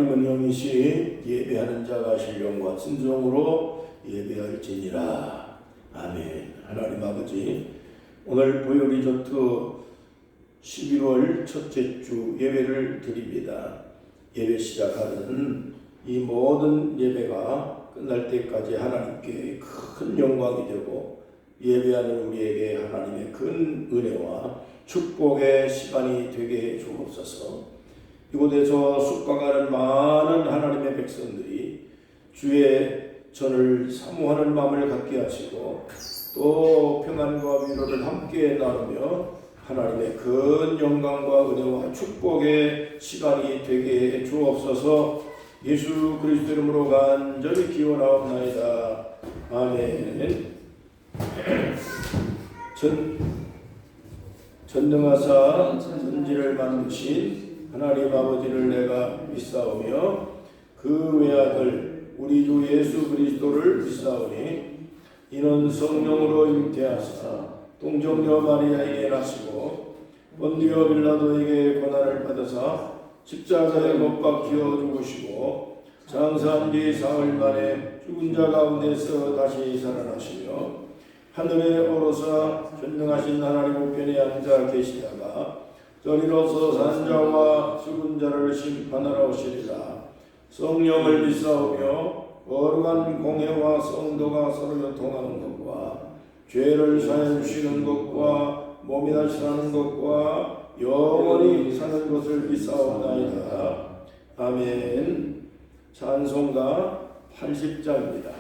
하나님은 영이시 예배하는 자가 신령과 진정으로 예배할지니라. 아멘. 하나님 아버지, 오늘 보혈리조트 11월 첫째 주 예배를 드립니다. 예배 시작하는 이 모든 예배가 끝날 때까지 하나님께 큰 영광이 되고 예배하는 우리에게 하나님의 큰 은혜와 축복의 시간이 되게 해 주옵소서. 이곳에서 숙박하는 많은 하나님의 백성들이 주의 전을 사모하는 마음을 갖게 하시고 또 평안과 위로를 함께 나누며 하나님의 큰 영광과 은혜와 축복의 시간이 되게 해 주옵소서. 예수 그리스도 이름으로 간절히 기원하옵나이다. 아멘. 전능하사 천지를 만드신 하나님 아버지를 내가 믿사오며 그 외아들 우리 주 예수 그리스도를 믿사오니 이는 성령으로 잉태하사 동정녀 마리아에게 나시고 본디오 빌라도에게 고난을 받으사 십자가에 못 박혀 죽으시고 장사한 지 사흘 만에 죽은 자 가운데서 다시 살아나시며 하늘에 오르사 전능하신 하나님 우편에 앉아 계시다가 저리로서 산 자와 죽은 자를 심판하러 오시리라. 성령을 믿사오며 거룩한 공회와 성도가 서로 교통하는 것과 죄를 사해 주시는 것과 몸이 다시 사는 것과 영원히 사는 것을 믿사옵나이다. 아멘. 찬송가 80장입니다.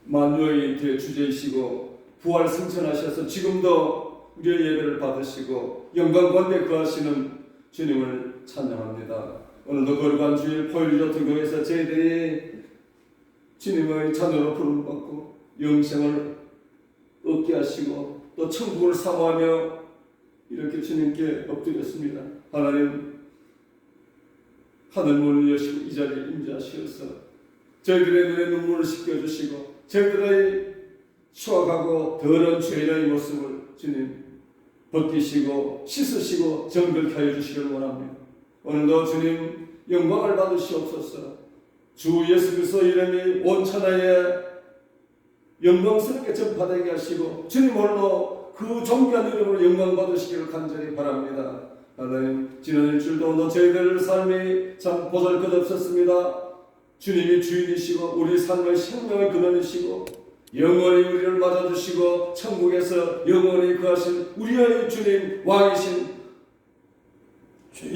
만유의 잉태 주제이시고 부활 승천하셔서 지금도 우리의 예배를 받으시고 영광 가운데 거하시는 주님을 찬양합니다. 오늘도 거룩한 주일 보혈리조트 교회에서 저희들이 주님의 자녀로 부름받고 영생을 얻게 하시고 또 천국을 사모하며 이렇게 주님께 엎드렸습니다. 하나님, 하늘 문을 여시고 이 자리에 임재하시어서 저희들의 눈에 눈물을 씻겨주시고 저희들의 추악하고 더러운 죄인의 모습을 주님 벗기시고 씻으시고 정결케 하여 주시기를 원합니다. 오늘도 주님 영광을 받으시옵소서. 주 예수 그리스도 이름이 온 천하에 영광스럽게 전파되게 하시고 주님 홀로 그 존귀한 이름으로 영광 받으시기를 간절히 바랍니다. 하나님, 지난 일주일도 오늘 저희들 삶이 참 보잘것없었습니다. 주님이 주인이시고 우리 삶의 생명의 근원이시고 영원히 우리를 맞아주시고 천국에서 영원히 거하신 우리의 주님 왕이신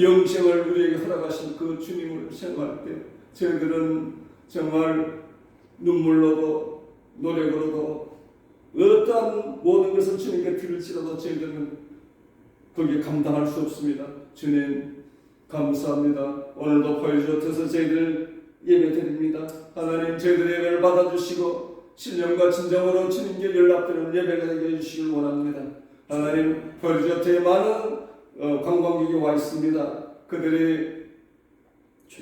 영생을 우리에게 허락하신 그 주님을 생각할 때 저희들은 정말 눈물로도 노력으로도 어떠한 모든 것을 주님께 드릴지라도 저희들은 거기에 감당할 수 없습니다. 주님 감사합니다. 오늘도 보여주셔서 저희들 예배드립니다. 하나님 저희들의 예배를 받아주시고 신령과 진정으로 주님께 연락드리는 예배가 되게 해주시길 원합니다. 하나님 보여주셔서 많은 관광객이 와 있습니다. 그들이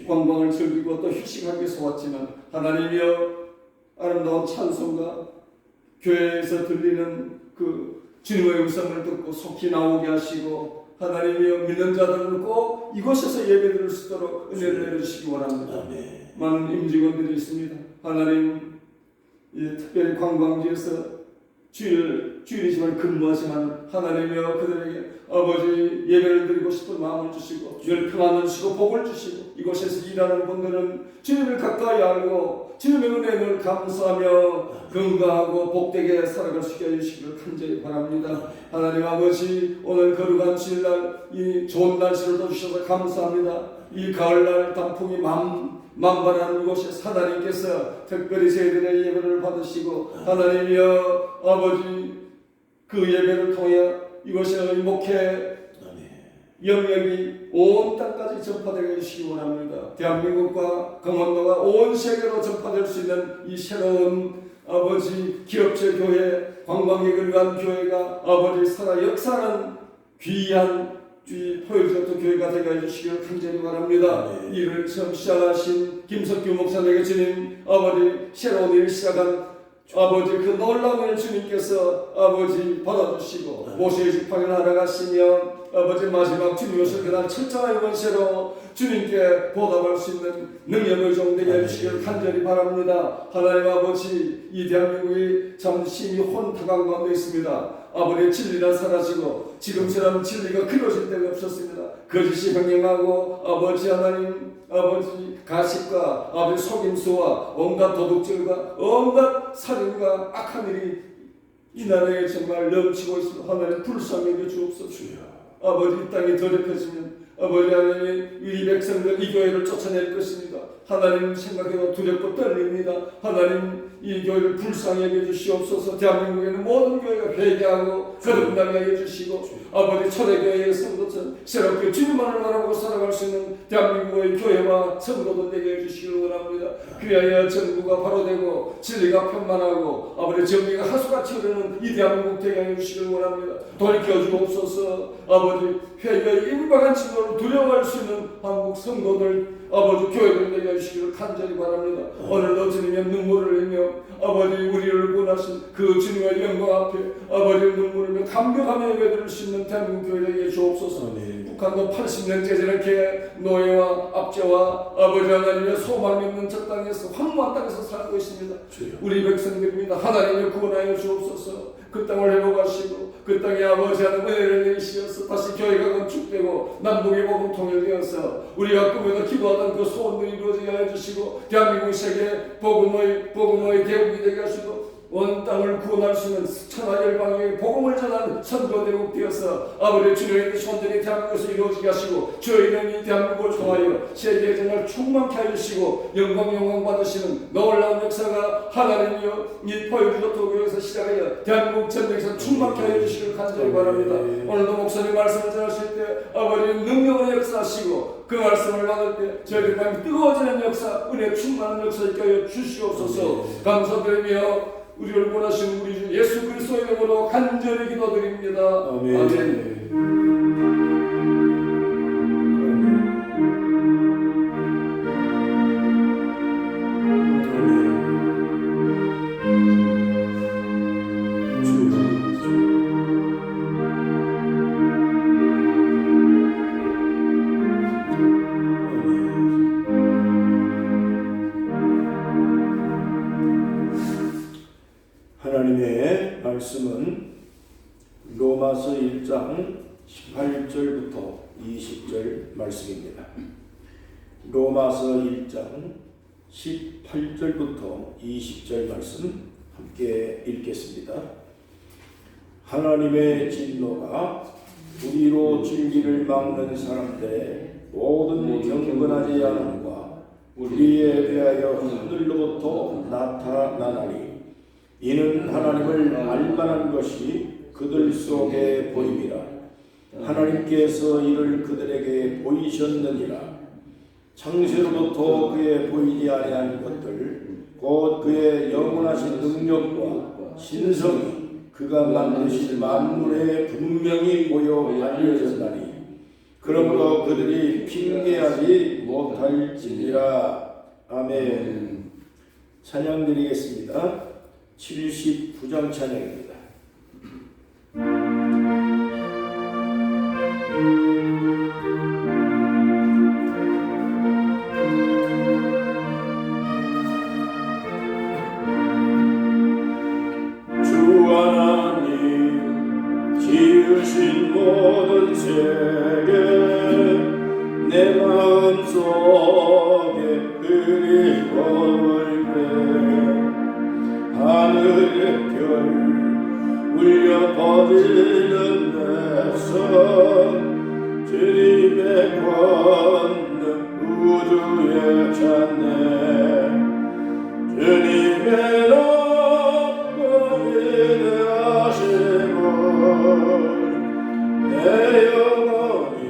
관광을 즐기고 또 휴식하기 위해서 왔지만 하나님이여 아름다운 찬송과 교회에서 들리는 그 주님의 음성을 듣고 속히 나오게 하시고 하나님이여 믿는 자들은 꼭 이곳에서 예배드릴 수 있도록 은혜를 내려주시기 원합니다. 많은 임직원들이 있습니다. 하나님 특별히 관광지에서 주일이지만 근무하지만 하나님이여 그들에게 아버지 예배를 드리고 싶은 마음을 주시고 늘 평안을 주시고 복을 주시고 이곳에서 일하는 분들은 주님을 가까이 알고 주님의 은혜를 감사하며 건강하고 복되게 살아갈 수 있게 해주시기를 간절히 바랍니다. 하나님 아버지 오늘 거룩한 주일날 이 좋은 날씨를 주셔서 감사합니다. 이 가을날 단풍이 만발한 이곳에 하나님께서 특별히 저희들의 예배를 받으시고 하나님이여 아버지 그 예배를 통해 이곳의 목회 영역이 온 땅까지 전파되게 해주시기 원합니다. 대한민국과 강원도가 온 세계로 전파될 수 있는 이 새로운 아버지 기업체 교회 관광객을 위한 교회가 아버지 살아 역사하는 귀한 포효지역도 교회가 되게 해주시기를 간절히 바랍니다. 이를 처음 시작하신 김석규 목사님에게 주님 아버지 새로운 일을 시작한 아버지 그 놀라운 일 주님께서 아버지 받아주시고 모세의 지팡이를 날아가시며 아버지 마지막 주님께서 그날 철저한 권세로 주님께 보답할 수 있는 능력을 정되게 해주시기를 간절히 바랍니다. 하나님 아버지 이 대한민국이 참 심히 혼탁한 가운데 있습니다. 아버지 진리가 사라지고 지금처럼 진리가 그려질 때가 없었습니다. 거짓이 병행하고 아버지 하나님 아버지 가식과 아버지 속임수와 온갖 도둑질과 온갖 살인과 악한 일이 이 나라에 정말 넘치고 있습니다. 하나님 불쌍하게 주옵소서. 아버지 이 땅이 더럽혀지면 아버지 하나님 이 백성들 이 교회를 쫓아낼 것입니다. 하나님 생각해도 두렵고 떨립니다. 하나님 이 교회를 불쌍히 여겨주시옵소서. 대한민국에는 모든 교회가 회개하고 거듭나게 해주시고 아버지 초대교회의 성도처럼 새롭게 주님만을 바라보고 살아갈 수 있는 대한민국의 교회와 성도들 되게 해주시길 원합니다. 그리하여 정부가 바로 되고 진리가 편만하고 아버지 정의가 하수같이 흐르는 이 대한민국 되게 해주시길 원합니다. 돌이켜주옵소서. 아버지 회개의 임박한 진노를 두려워할 수 있는 한국 성도들 아버지 교회를 되게 해주시기를 간절히 바랍니다. 오늘도 주님의 눈물을 흘리며 아버지 우리를 구원하신 그 주님의 영광 앞에 아버지 눈물을 흘리며 감격하며 예배드릴 수 있는 대한민국 교회에게 주옵소서. 북한도 80년째 저렇게 노예와 압제와 아버지 하나님의 소망이 없는 저 땅에서 황무한 땅에서 살고 있습니다. 우리 백성들입니다. 하나님을 구원하여 주옵소서. 그 땅을 회복하시고 그 땅에 아버지 하는 은혜를 내리시어서 다시 교회가 건축되고 남북의 복음 통일되어서 우리가 꿈에도 기도하던 그 소원들이 이루어지게 해주시고 대한민국 세계 복음의 대국이 되게 하시고 온 땅을 구원할 수 있는 천하 열방에 복음을 전하는 선교대국 되어서 아버지 주님의 손들이 대한민국에서 이루어지게 하시고 주의 이름이 대한민국을 통하여 세계에 정말 충만케 해주시고 영광 받으시는 놀라운 역사가 하나님이여 이 포유주도교회에서 시작하여 대한민국 전역에서 충만케 해주시길 간절히 바랍니다. 오늘도 목사님 말씀을 전하실 때 아버지 능력으로 역사하시고 그 말씀을 받을 때 저희들 마음이 뜨거워지는 역사 은혜 충만한 역사 있게 하여 주시옵소서. 감사드리며 우리를 원하시는 우리 주 예수 그리스도의 이름으로 간절히 기도드립니다. 아멘. 로마서 1장 18절부터 20절 말씀입니다. 로마서 1장 18절부터 20절 말씀 함께 읽겠습니다. 하나님의 진노가 우리로 진리를 막는 사람들의 모든 경건하지 않음과 우리에 대하여 하늘로부터 나타나나니 이는 하나님을 알만한 것이 그들 속에 보임이라. 하나님께서 이를 그들에게 보이셨느니라. 창세로부터 그의 보이지 아니한 것들 곧 그의 영원하신 능력과 신성이 그가 만드신 만물에 분명히 보여 알려졌나니 그러므로 그들이 핑계하지 못할지니라. 아멘. 찬양 드리겠습니다. 79장 찬양입니다. 지으신 모든 세계 내 마음속에 그리워올 때 하늘의 별 울려 퍼지는 내 손 주님의 권능 우주에 찾네. 주님의 내 영혼이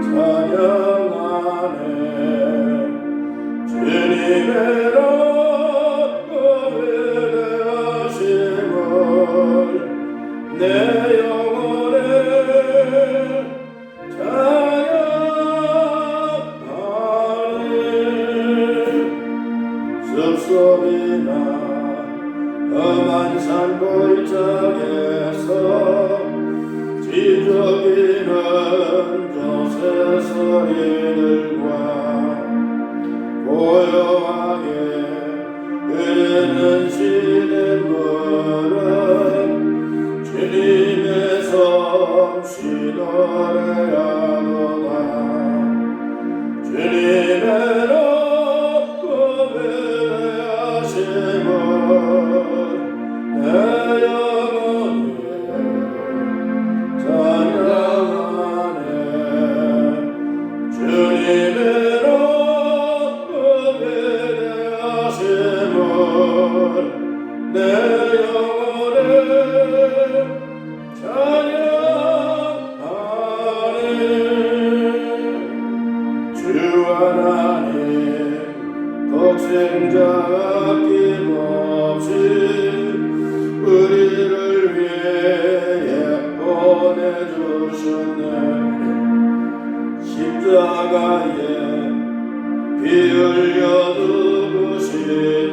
찬양하네. 주님의 위대하심을 내 영혼에 찬양하네. 숲속이나 험한 산 골짜기에서 지저귀는 저새 소리들과 고요하게 흐르는 시냇물은 주님의 솜씨 노래하도다. 주님의 높고 위대하심을 내 영혼이 찬양하네. 주님의 높고 위대하심을 내 영혼에 찬양하네. 주 하나님 독생자가 아낌없이 우리를 위해 보내주셨네. 십자가에 피 흘려 죽으신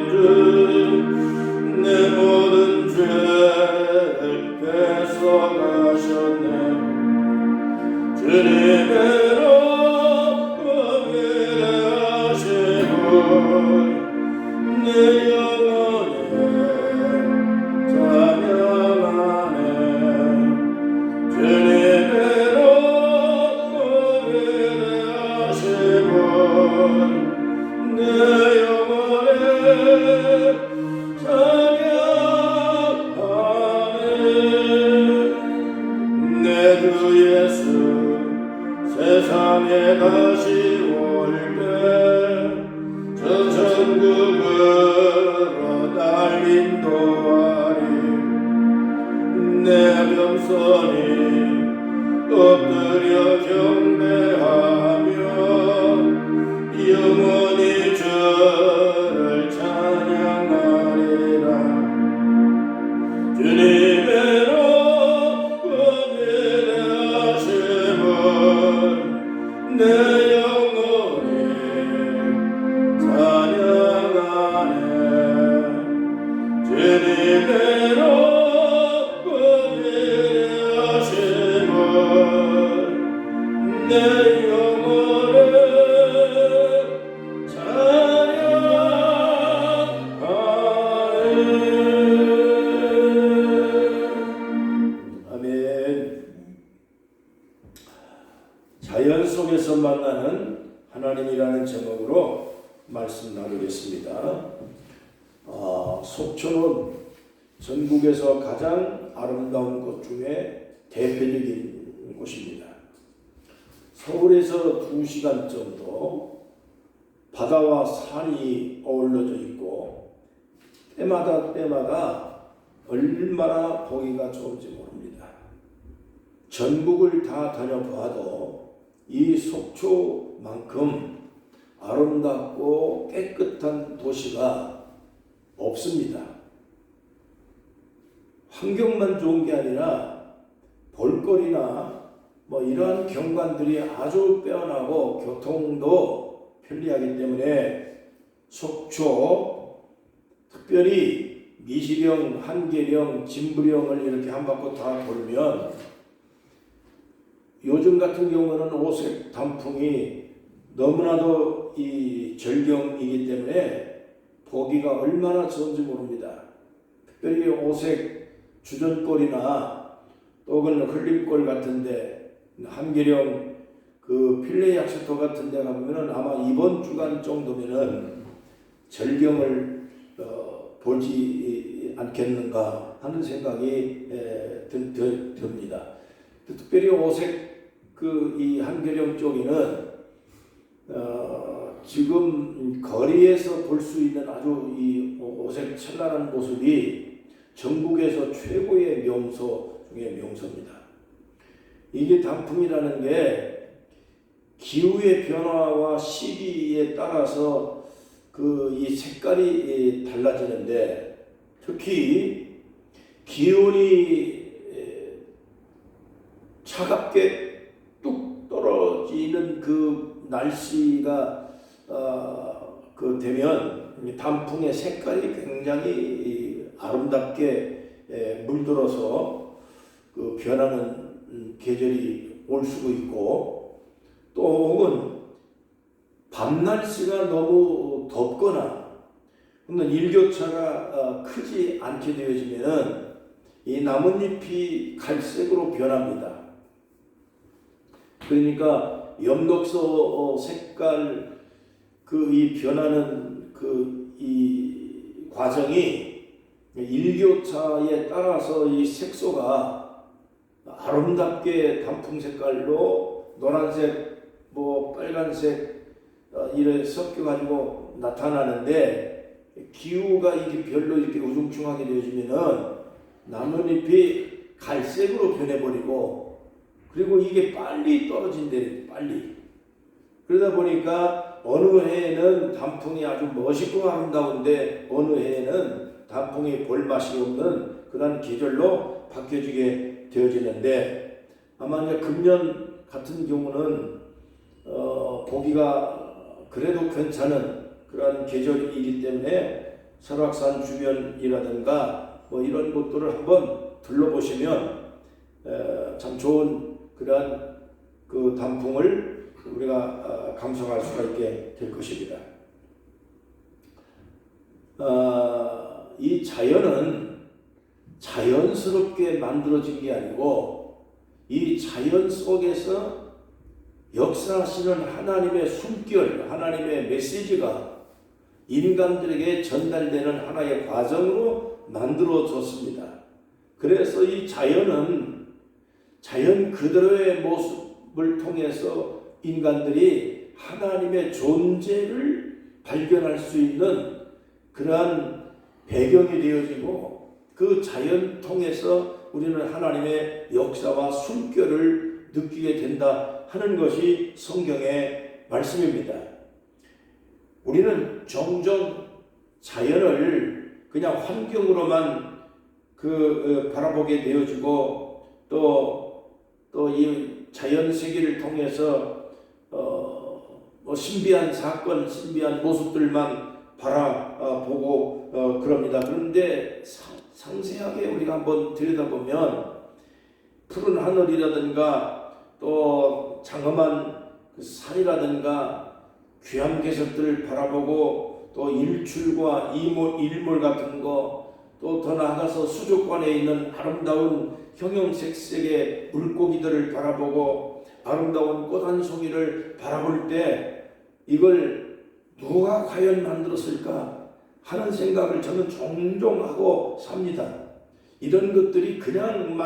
주 내 모든 죄를 뺏어가셨네. 주님의 높고 위대하심을 내 영혼에 찬양하네. 주님의 높고 위대하심을 내 영혼에 찬양하네. 내 주 예수 세상에 다시 올 때 저 천국으로 날 인도하리. 내 겸손히 엎드려 경배하며 영원히 주를 찬양하리라. 주님의 높고 위대하심을 내 영혼이 찬양하네. 주님의 높고 위대하심을 내 영혼에 속에서 만나는 하나님이라는 제목으로 말씀 나누겠습니다. 속초는 전국에서 가장 아름다운 곳 중에 대표적인 곳입니다. 서울에서 2시간 정도 바다와 산이 어우러져 있고 때마다 얼마나 보기가 좋은지 모릅니다. 전국을 다 다녀봐도 이 속초만큼 아름답고 깨끗한 도시가 없습니다. 환경만 좋은 게 아니라 볼거리나 이러한 경관들이 아주 빼어나고 교통도 편리하기 때문에 속초, 특별히 미시령, 한계령, 진부령을 이렇게 한 바퀴 다 돌면 요즘 같은 경우는 오색 단풍이 너무나도 이 절경이기 때문에 보기가 얼마나 좋은지 모릅니다. 특별히 오색 주전골이나 또는 흘림골 같은데 한계령 그 필레 약수터 같은데 가보면은 아마 이번 주간 정도면은 절경을 보지 않겠는가 하는 생각이 듭니다. 특별히 오색 이 한계령 쪽에는 지금 거리에서 볼 수 있는 아주 이 오색 찬란한 모습이 전국에서 최고의 명소 중에 명소입니다. 이게 단풍이라는 게 기후의 변화와 시기에 따라서 이 색깔이 달라지는데 특히 기온이 차갑게 뚝 떨어지는 그 날씨가 되면 단풍의 색깔이 굉장히 아름답게 물들어서 변하는 계절이 올 수도 있고 또 혹은 밤 날씨가 너무 덥거나 혹은 일교차가 크지 않게 되어지면은 이 나뭇잎이 갈색으로 변합니다. 그러니까 엽록소 색깔 이 변하는 이 과정이 일교차에 따라서 이 색소가 아름답게 단풍 색깔로 노란색, 빨간색 이래 섞여 가지고 나타나는데 기후가 이게 별로 이렇게 우중충하게 되어지면은 나뭇잎이 갈색으로 변해버리고 그리고 이게 빨리 떨어진대, 빨리. 그러다 보니까 어느 해에는 단풍이 아주 멋있고 아름다운데 어느 해에는 단풍이 볼맛이 없는 그런 계절로 바뀌어지게 되어지는데 아마 이제 금년 같은 경우는 보기가 그래도 괜찮은 그런 계절이기 때문에 설악산 주변이라든가 이런 곳들을 한번 둘러보시면 참 좋은 그러한 그 단풍을 우리가 감상할 수가 있게 될 것입니다. 이 자연은 자연스럽게 만들어진 게 아니고 이 자연 속에서 역사하시는 하나님의 숨결, 하나님의 메시지가 인간들에게 전달되는 하나의 과정으로 만들어졌습니다. 그래서 이 자연은 자연 그대로의 모습을 통해서 인간들이 하나님의 존재를 발견할 수 있는 그러한 배경이 되어지고 그 자연 통해서 우리는 하나님의 역사와 숨결을 느끼게 된다 하는 것이 성경의 말씀입니다. 우리는 종종 자연을 그냥 환경으로만 바라보게 되어지고 또 이 자연 세계를 통해서 신비한 사건, 신비한 모습들만 바라보고 그럽니다. 그런데 상세하게 우리가 한번 들여다보면 푸른 하늘이라든가 또 장엄한 산이라든가 귀한 개석들을 바라보고 또 일출과 일몰 같은 거 또 더 나아가서 수족관에 있는 아름다운 형형색색의 물고기들을 바라보고 아름다운 꽃 한 송이를 바라볼 때 이걸 누가 과연 만들었을까 하는 생각을 저는 종종 하고 삽니다. 이런 것들이 그냥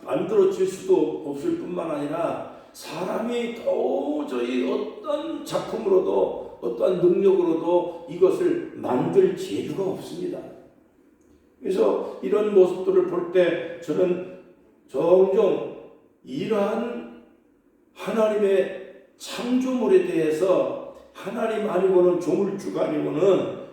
만들어질 수도 없을 뿐만 아니라 사람이 도저히 어떤 작품으로도 어떤 능력으로도 이것을 만들 재주가 없습니다. 그래서 이런 모습들을 볼 때 저는 종종 이러한 하나님의 창조물에 대해서 하나님 아니고는 조물주가 아니고는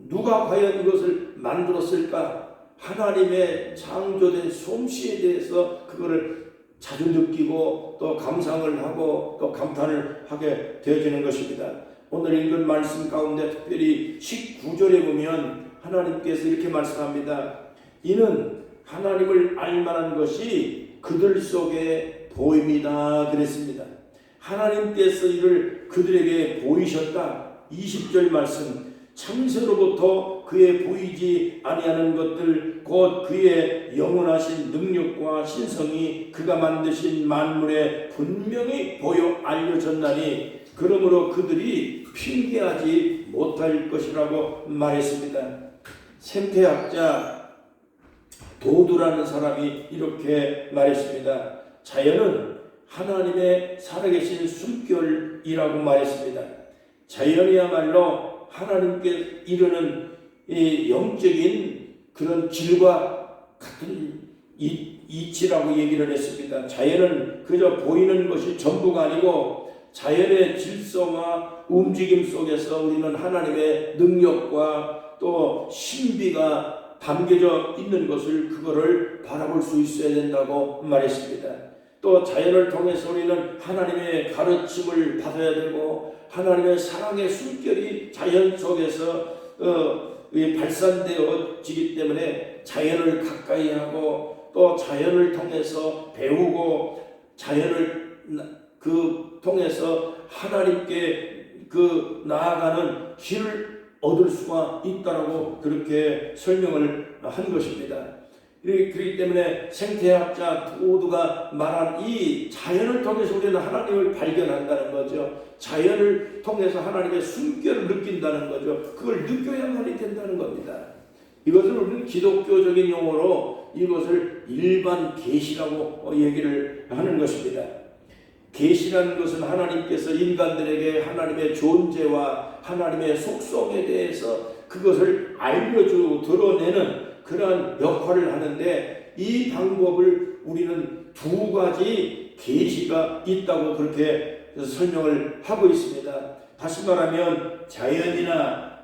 누가 과연 이것을 만들었을까 하나님의 창조된 솜씨에 대해서 그거를 자주 느끼고 또 감상을 하고 또 감탄을 하게 되어지는 것입니다. 오늘 읽은 말씀 가운데 특별히 19절에 보면 하나님께서 이렇게 말씀합니다. 이는 하나님을 알만한 것이 그들 속에 보입니다 그랬습니다. 하나님께서 이를 그들에게 보이셨다. 20절 말씀, 창세로부터 그의 보이지 아니하는 것들 곧 그의 영원하신 능력과 신성이 그가 만드신 만물에 분명히 보여 알려졌나니 그러므로 그들이 핑계하지 못할 것이라고 말했습니다. 생태학자 도두라는 사람이 이렇게 말했습니다. 자연은 하나님의 살아계신 숨결이라고 말했습니다. 자연이야말로 하나님께 이르는 이 영적인 그런 질과 같은 이치라고 얘기를 했습니다. 자연은 그저 보이는 것이 전부가 아니고 자연의 질서와 움직임 속에서 우리는 하나님의 능력과 또 신비가 담겨져 있는 것을 그거를 바라볼 수 있어야 된다고 말했습니다. 또 자연을 통해서 우리는 하나님의 가르침을 받아야 되고 하나님의 사랑의 숨결이 자연 속에서 발산되어지기 때문에 자연을 가까이 하고 또 자연을 통해서 배우고 자연을 통해서 하나님께 나아가는 길을 얻을 수가 있다라고 그렇게 설명을 한 것입니다. 그렇기 때문에 생태학자 도두가 말한 이 자연을 통해서 우리는 하나님을 발견한다는 거죠. 자연을 통해서 하나님의 숨결을 느낀다는 거죠. 그걸 느껴야만이 된다는 겁니다. 이것을 우리는 기독교적인 용어로 이것을 일반 계시라고 얘기를 하는 것입니다. 계시라는 것은 하나님께서 인간들에게 하나님의 존재와 하나님의 속성에 대해서 그것을 알려주고 드러내는 그러한 역할을 하는데 이 방법을 우리는 두 가지 계시가 있다고 그렇게 설명을 하고 있습니다. 다시 말하면 자연이나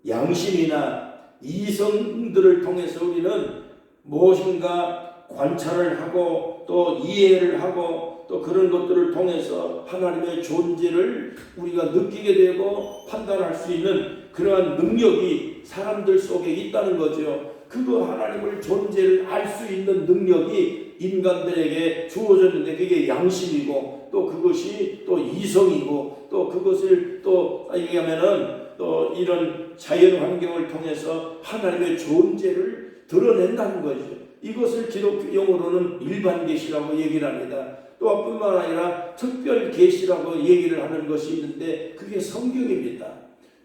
양심이나 이성들을 통해서 우리는 무엇인가 관찰을 하고 또 이해를 하고 또 그런 것들을 통해서 하나님의 존재를 우리가 느끼게 되고 판단할 수 있는 그러한 능력이 사람들 속에 있다는 거죠. 그거 하나님을 존재를 알 수 있는 능력이 인간들에게 주어졌는데 그게 양심이고 또 그것이 또 이성이고 또 그것을 또 얘기하면은 또 이런 자연 환경을 통해서 하나님의 존재를 드러낸다는 거죠. 이것을 기독교 용어로는 일반 계시라고 얘기를 합니다. 또 뿐만 아니라 특별 계시라고 얘기를 하는 것이 있는데 그게 성경입니다.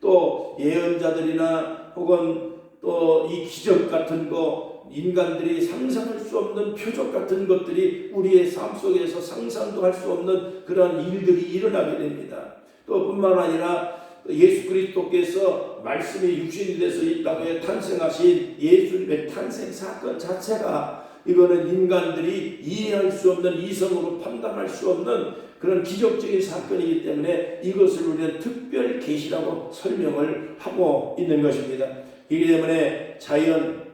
또 예언자들이나 혹은 또 이 기적 같은 거 인간들이 상상할 수 없는 표적 같은 것들이 우리의 삶 속에서 상상도 할 수 없는 그런 일들이 일어나게 됩니다. 또 뿐만 아니라 예수 그리스도께서 말씀이 육신이 돼서 이 땅에 탄생하신 예수님의 탄생 사건 자체가 이거는 인간들이 이해할 수 없는 이성으로 판단할 수 없는 그런 기적적인 사건이기 때문에 이것을 우리는 특별 계시라고 설명을 하고 있는 것입니다. 이기 때문에 자연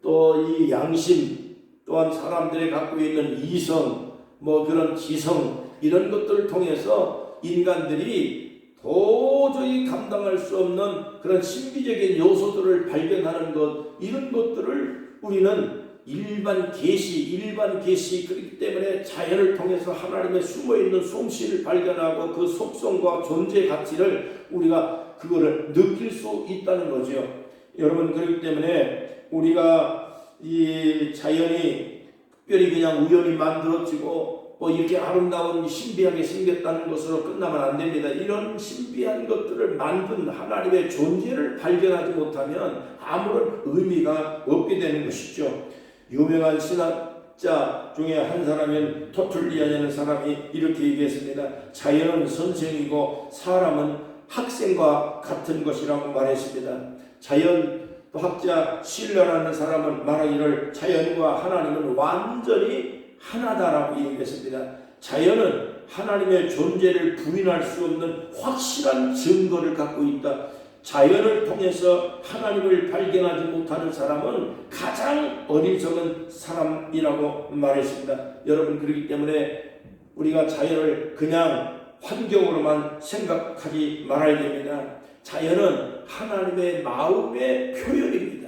또 이 양심 또한 사람들이 갖고 있는 이성 그런 지성 이런 것들을 통해서 인간들이 도저히 감당할 수 없는 그런 신비적인 요소들을 발견하는 것 이런 것들을 우리는 일반 계시 그렇기 때문에 자연을 통해서 하나님의 숨어있는 솜씨를 발견하고 그 속성과 존재 가치를 우리가 그거를 느낄 수 있다는 거죠. 여러분 그렇기 때문에 우리가 이 자연이 특별히 그냥 우연히 만들어지고 뭐 이렇게 아름다운 신비하게 생겼다는 것으로 끝나면 안 됩니다. 이런 신비한 것들을 만든 하나님의 존재를 발견하지 못하면 아무런 의미가 없게 되는 것이죠. 유명한 신학자 중에 한 사람인 토툴리안이라는 사람이 이렇게 얘기했습니다. 자연은 선생이고 사람은 학생과 같은 것이라고 말했습니다. 자연학자 실러라는 사람은 말하기를 자연과 하나님은 완전히 하나다라고 얘기했습니다. 자연은 하나님의 존재를 부인할 수 없는 확실한 증거를 갖고 있다. 자연을 통해서 하나님을 발견하지 못하는 사람은 가장 어리석은 사람이라고 말했습니다. 여러분, 그렇기 때문에 우리가 자연을 그냥 환경으로만 생각하지 말아야 됩니다. 자연은 하나님의 마음의 표현입니다.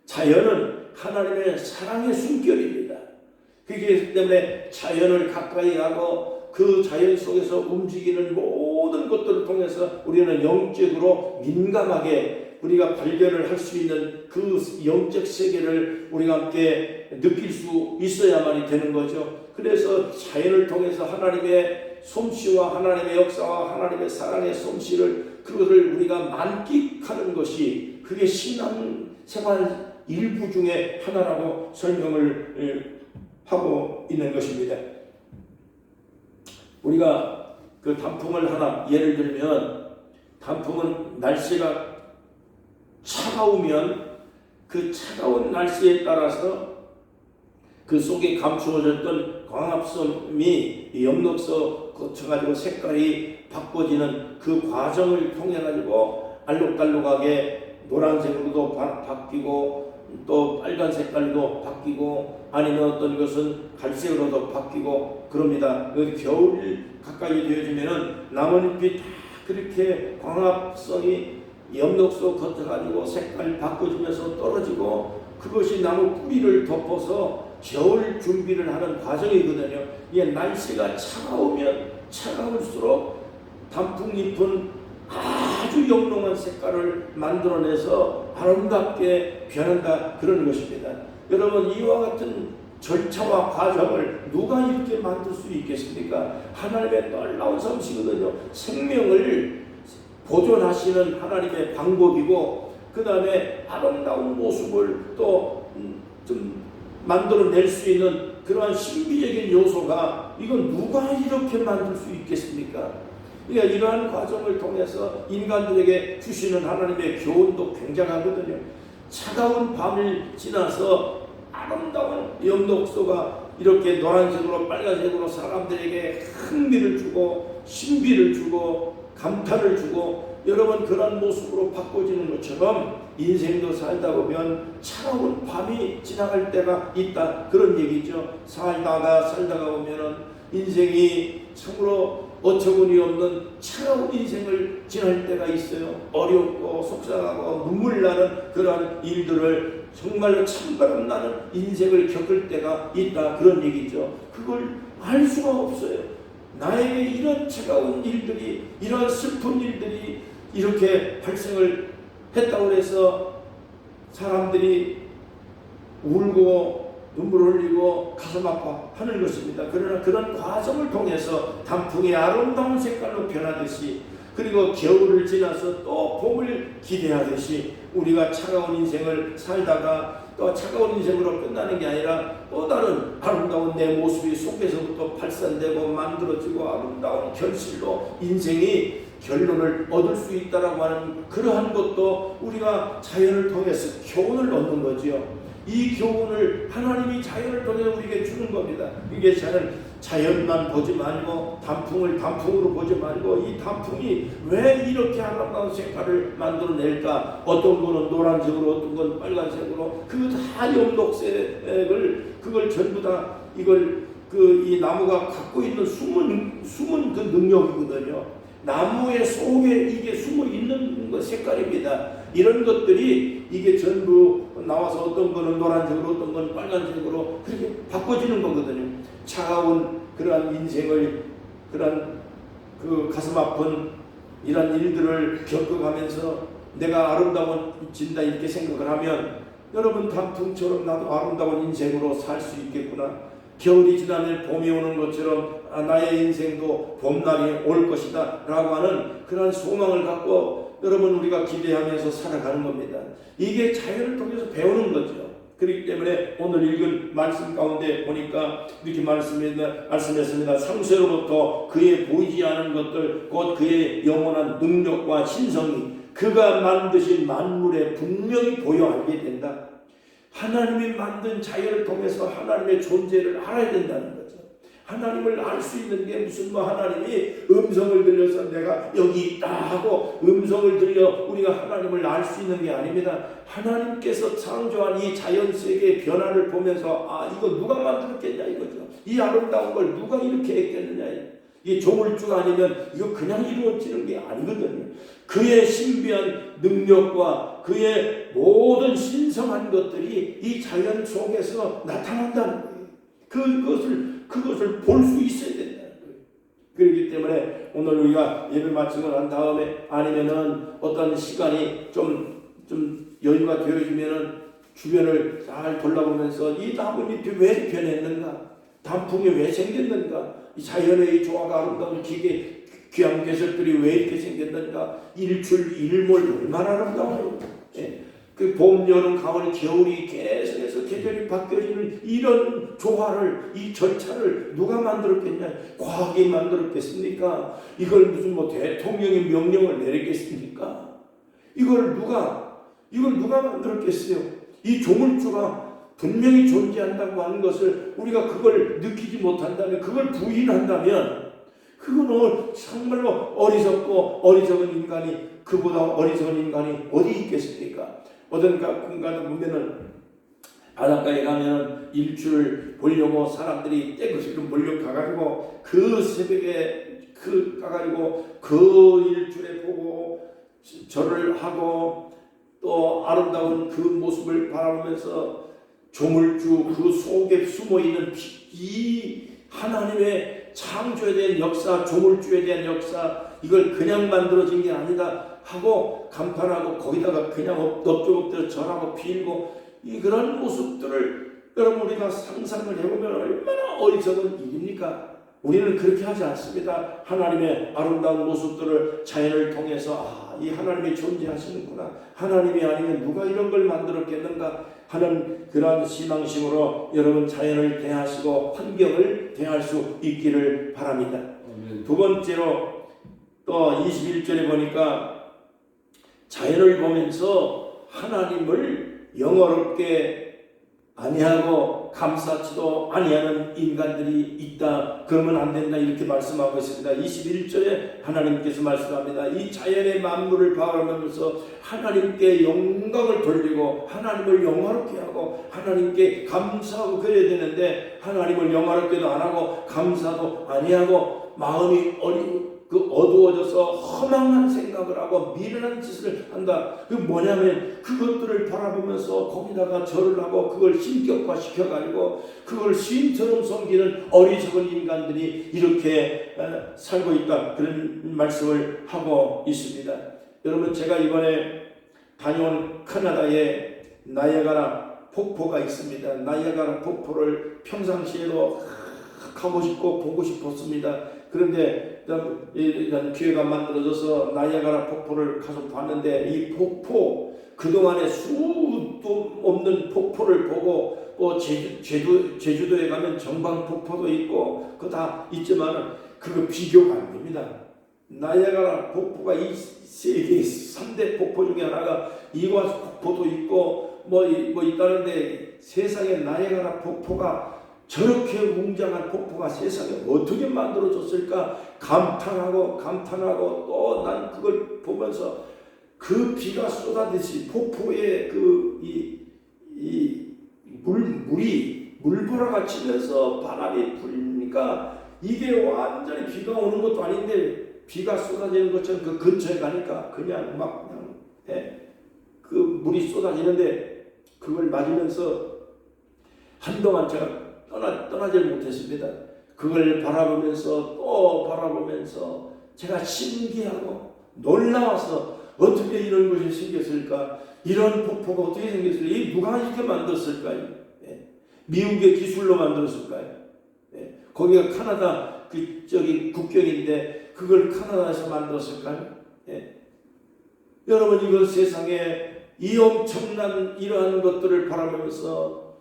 자연은 하나님의 사랑의 숨결입니다. 그렇기 때문에 자연을 가까이 하고 그 자연 속에서 움직이는 모든 것들을 통해서 우리는 영적으로 민감하게 우리가 발견을 할 수 있는 그 영적 세계를 우리가 함께 느낄 수 있어야만이 되는 거죠. 그래서 자연을 통해서 하나님의 솜씨와 하나님의 역사와 하나님의 사랑의 솜씨를 그것을 우리가 만끽하는 것이 그게 신앙생활 일부 중에 하나라고 설명을 하고 있는 것입니다. 우리가 그 단풍을 하나 예를 들면, 단풍은 날씨가 차가우면 그 차가운 날씨에 따라서 그 속에 감추어졌던 광합성이 엽록서 거쳐가지고 색깔이 바꿔지는 그 과정을 통해 가지고 알록달록하게 노란색으로도 바뀌고 또 빨간 색깔도 바뀌고 아니면 어떤 것은 갈색으로도 바뀌고 그럽니다. 겨울 가까이 되어지면은 나뭇잎이 다 그렇게 광합성이 엽록소 거쳐가지고 색깔 바꿔지면서 떨어지고 그것이 나무 뿌리를 덮어서 겨울 준비를 하는 과정이거든요. 이게 날씨가 차가우면 차가울수록 단풍잎은 아주 영롱한 색깔을 만들어내서 아름답게 변한다 그러는 것입니다. 여러분, 이와 같은 절차와 과정을 누가 이렇게 만들 수 있겠습니까? 하나님의 놀라운 솜씨거든요. 생명을 보존하시는 하나님의 방법이고 그 다음에 아름다운 모습을 또 좀 만들어낼 수 있는 그러한 신비적인 요소가 이건 누가 이렇게 만들 수 있겠습니까? 그러니까 이러한 과정을 통해서 인간들에게 주시는 하나님의 교훈도 굉장하거든요. 차가운 밤을 지나서 아름다운 엽록소가 이렇게 노란색으로 빨간색으로 사람들에게 흥미를 주고 신비를 주고 감탄을 주고 여러분 그런 모습으로 바꿔지는 것처럼 인생도 살다 보면 차가운 밤이 지나갈 때가 있다 그런 얘기죠. 살다가 보면은 인생이 참으로 어처구니 없는 차가운 인생을 지날 때가 있어요. 어렵고 속상하고 눈물 나는 그러한 일들을 정말로 찬바람 나는 인생을 겪을 때가 있다 그런 얘기죠. 그걸 알 수가 없어요. 나에게 이런 차가운 일들이 이런 슬픈 일들이 이렇게 발생을 했다고 해서 사람들이 울고 눈물을 흘리고 가슴 아파하는 것입니다. 그러나 그런 과정을 통해서 단풍이 아름다운 색깔로 변하듯이 그리고 겨울을 지나서 또 봄을 기대하듯이 우리가 차가운 인생을 살다가 또 차가운 인생으로 끝나는 게 아니라 또 다른 아름다운 내 모습이 속에서부터 발산되고 만들어지고 아름다운 결실로 인생이 결론을 얻을 수 있다라고 하는 그러한 것도 우리가 자연을 통해서 교훈을 얻는 거지요. 이 교훈을 하나님이 자연을 통해 우리에게 주는 겁니다. 이게 자연만 보지 말고 단풍을 단풍으로 보지 말고 이 단풍이 왜 이렇게 아름다운 색깔을 만들어낼까? 어떤 거는 노란색으로 어떤 건 빨간색으로 그 다 엽록색을 그걸 전부 다 이걸 이 나무가 갖고 있는 숨은 그 능력이거든요. 나무의 속에 이게 숨어 있는 색깔입니다. 이런 것들이 이게 전부 나와서 어떤 거는 노란색으로 어떤 건 빨간색으로 그렇게 바꿔지는 거거든요. 차가운 그러한 인생을 그런 그 가슴 아픈 이런 일들을 겪어가면서 내가 아름다워진다 이렇게 생각을 하면 여러분 단풍처럼 나도 아름다운 인생으로 살 수 있겠구나. 겨울이 지나면 봄이 오는 것처럼 나의 인생도 봄날이 올 것이다 라고 하는 그런 소망을 갖고 여러분 우리가 기대하면서 살아가는 겁니다. 이게 자연을 통해서 배우는 거죠. 그렇기 때문에 오늘 읽은 말씀 가운데 보니까 이렇게 말씀했습니다. 상세로부터 그의 보이지 않은 것들 곧 그의 영원한 능력과 신성이 그가 만드신 만물에 분명히 보여 알게 된다. 하나님이 만든 자연을 통해서 하나님의 존재를 알아야 된다는 거죠. 하나님을 알 수 있는 게 무슨 하나님이 음성을 들려서 내가 여기 있다 하고 음성을 들려 우리가 하나님을 알 수 있는 게 아닙니다. 하나님께서 창조한 이 자연 세계의 변화를 보면서 이거 누가 만들었겠냐 이거죠. 이 아름다운 걸 누가 이렇게 했겠느냐. 이 조물주가 아니면 이거 그냥 이루어지는 게 아니거든요. 그의 신비한 능력과 그의 모든 신성한 것들이 이 자연 속에서 나타난다는 거예요. 그것을 볼 수 있어야 된다는 거예요. 그렇기 때문에 오늘 우리가 예배 마치고 난 다음에 아니면은 어떤 시간이 좀 여유가 되어지면은 주변을 잘 돌아보면서 이 나뭇잎이 왜 변했는가? 단풍이 왜 생겼는가? 이 자연의 이 조화가 아름다운 귀한 개설들이 왜 이렇게 생겼는가? 일출, 일몰 얼마나 아름다워요. 그 봄, 여름, 가을, 겨울이 계속해서 계절이 바뀌어지는 이런 조화를, 이 절차를 누가 만들었겠냐? 과학이 만들었겠습니까? 이걸 무슨 대통령이 명령을 내렸겠습니까? 이걸 누가 만들었겠어요? 이 조물주가 분명히 존재한다고 하는 것을 우리가 그걸 느끼지 못한다면, 그걸 부인한다면, 그거는 정말로 어리석은 인간이, 그보다 어리석은 인간이 어디 있겠습니까? 어떤 공간에 보면은 바닷가에 가면 일출을 보려고 사람들이 떼거지로 몰려가가지고 그 새벽에 가가지고 그 일출에 보고 절을 하고 또 아름다운 그 모습을 바라보면서 조물주 그 속에 숨어있는 이 하나님의 창조에 대한 역사, 조물주에 대한 역사, 이걸 그냥 만들어진 게 아니다 하고 감탄하고 거기다가 그냥 엎드려 절하고 빌고 그런 모습들을 여러분 우리가 상상을 해보면 얼마나 어리석은 일입니까? 우리는 그렇게 하지 않습니다. 하나님의 아름다운 모습들을 자연을 통해서 이 하나님이 존재하시는구나. 하나님이 아니면 누가 이런 걸 만들었겠는가 하는 그러한 신앙심으로 여러분 자연을 대하시고 환경을 대할 수 있기를 바랍니다. 두 번째로 또 21절에 보니까 자연을 보면서 하나님을 영어롭게 아니하고 감사치도 아니하는 인간들이 있다. 그러면 안 된다. 이렇게 말씀하고 있습니다. 21절에 하나님께서 말씀합니다. 이 자연의 만물을 바라보면서 하나님께 영광을 돌리고 하나님을 영화롭게 하고 하나님께 감사하고 그래야 되는데 하나님을 영화롭게도 안 하고 감사도 아니하고 마음이 어두워져서 허망한 생각을 하고 미련한 짓을 한다. 그 뭐냐면 그것들을 바라보면서 거기다가 절을 하고 그걸 신격화시켜가지고 그걸 신처럼 섬기는 어리석은 인간들이 이렇게 살고 있다. 그런 말씀을 하고 있습니다. 여러분 제가 이번에 다녀온 캐나다에 나이아가라 폭포가 있습니다. 나이아가라 폭포를 평상시에도 가고 싶고 보고 싶었습니다. 그런데 기회가 만들어져서 나이아가라 폭포를 가서 봤는데 이 폭포 그동안에 수도 없는 폭포를 보고 또 제주도에 가면 정방폭포도 있고 그거 다 있지만 그거 비교가 안 됩니다. 나이아가라 폭포가 이 세계 3대 폭포 중에 하나가 이과수 폭포도 있고 뭐 있다는데 세상에 나이아가라 폭포가 저렇게 웅장한 폭포가 세상에 어떻게 만들어졌을까 감탄하고 또 난 그걸 보면서 그 비가 쏟아듯이 폭포에 물보라가 치면서 바람이 불니까 이게 완전히 비가 오는 것도 아닌데 비가 쏟아지는 것처럼 그 근처에 가니까 그냥 그 물이 쏟아지는데 그걸 맞으면서 한동안 제가 떠나질 못했습니다. 그걸 바라보면서 또 바라보면서 제가 신기하고 놀라워서 어떻게 이런 것이 생겼을까? 이런 폭포가 어떻게 생겼을까? 누가 이렇게 만들었을까요? 미국의 기술로 만들었을까요? 거기가 카나다 국경인데 그걸 카나다에서 만들었을까요? 예. 여러분, 이건 세상에 이 엄청난 이러한 것들을 바라보면서